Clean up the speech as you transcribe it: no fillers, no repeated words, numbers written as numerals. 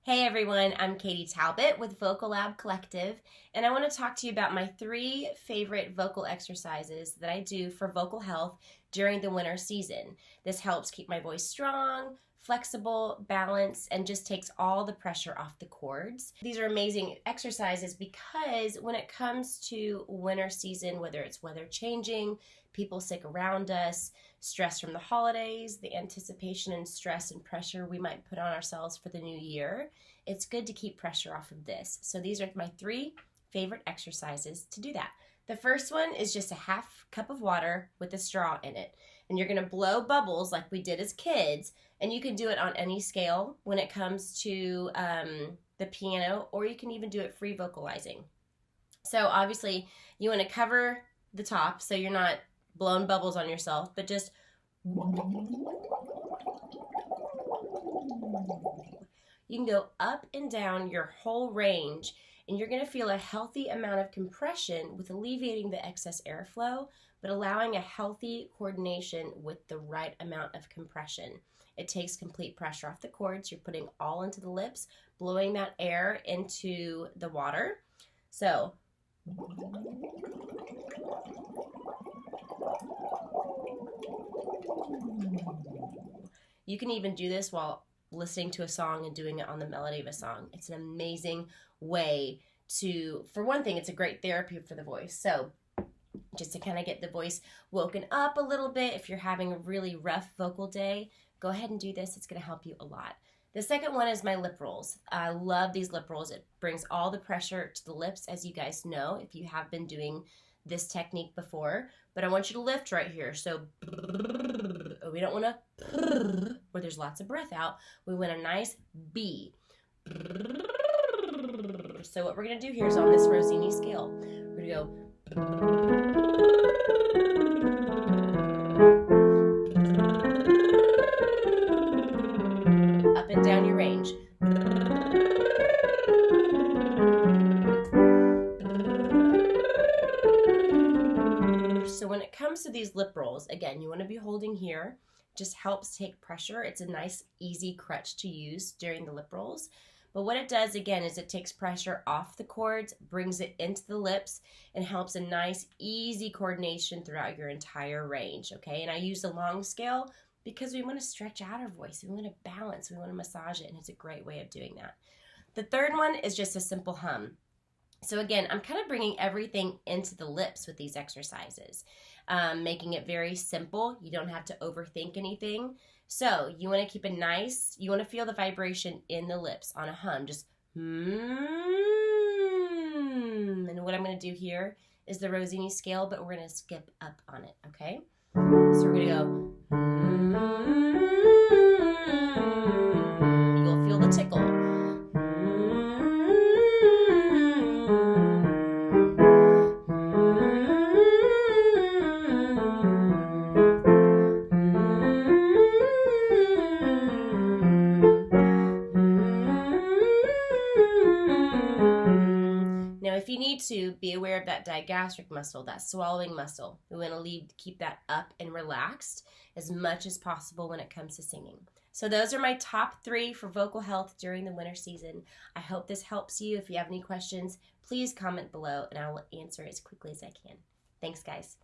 Hey everyone, I'm Katie Talbot with Vocal Lab Collective, and I want to talk to you about my 3 favorite vocal exercises that I do for vocal health during the winter season. This helps keep my voice strong, flexible, balanced, and just takes all the pressure off the cords. These are amazing exercises because when it comes to winter season, whether it's weather changing, people sick around us, stress from the holidays, the anticipation and stress and pressure we might put on ourselves for the new year, it's good to keep pressure off of this. So these are my 3 favorite exercises to do that. The first one is just a half cup of water with a straw in it. And you're going to blow bubbles like we did as kids. And you can do it on any scale when it comes to the piano, or you can even do it free vocalizing. So obviously you want to cover the top so you're not blowing bubbles on yourself, but just you can go up and down your whole range, and you're going to feel a healthy amount of compression with alleviating the excess airflow, but allowing a healthy coordination with the right amount of compression. It takes complete pressure off the cords. You're putting all into the lips, blowing that air into the water. So you can even do this while listening to a song and doing it on the melody of a song. It's an amazing way to, for one thing, it's a great therapy for the voice. So just to kind of get the voice woken up a little bit, if you're having a really rough vocal day, go ahead and do this. It's going to help you a lot. The second one is my lip rolls. I love these lip rolls. It brings all the pressure to the lips, as you guys know, if you have been doing this technique before. But I want you to lift right here. So we don't want to where there's lots of breath out. We want a nice B. So what we're going to do here is on this Rossini scale, we're going to go up and down your range. So when it comes to these lip rolls, again, you want to be holding here. Just helps take pressure. It's a nice, easy crutch to use during the lip rolls. But what it does, again, is it takes pressure off the cords, brings it into the lips, and helps a nice, easy coordination throughout your entire range, okay? And I use the long scale because we want to stretch out our voice. We want to balance. We want to massage it, and it's a great way of doing that. The third one is just a simple hum. So again, I'm kind of bringing everything into the lips with these exercises, making it very simple. You don't have to overthink anything. So you want to keep it nice. You want to feel the vibration in the lips on a hum. Just And what I'm going to do here is the Rossini scale, but we're going to skip up on it, okay? So we're going to go. You'll feel the tickle. Now, if you need to, be aware of that digastric muscle, that swallowing muscle. We want to keep that up and relaxed as much as possible when it comes to singing. So those are my top 3 for vocal health during the winter season. I hope this helps you. If you have any questions, please comment below and I will answer as quickly as I can. Thanks, guys.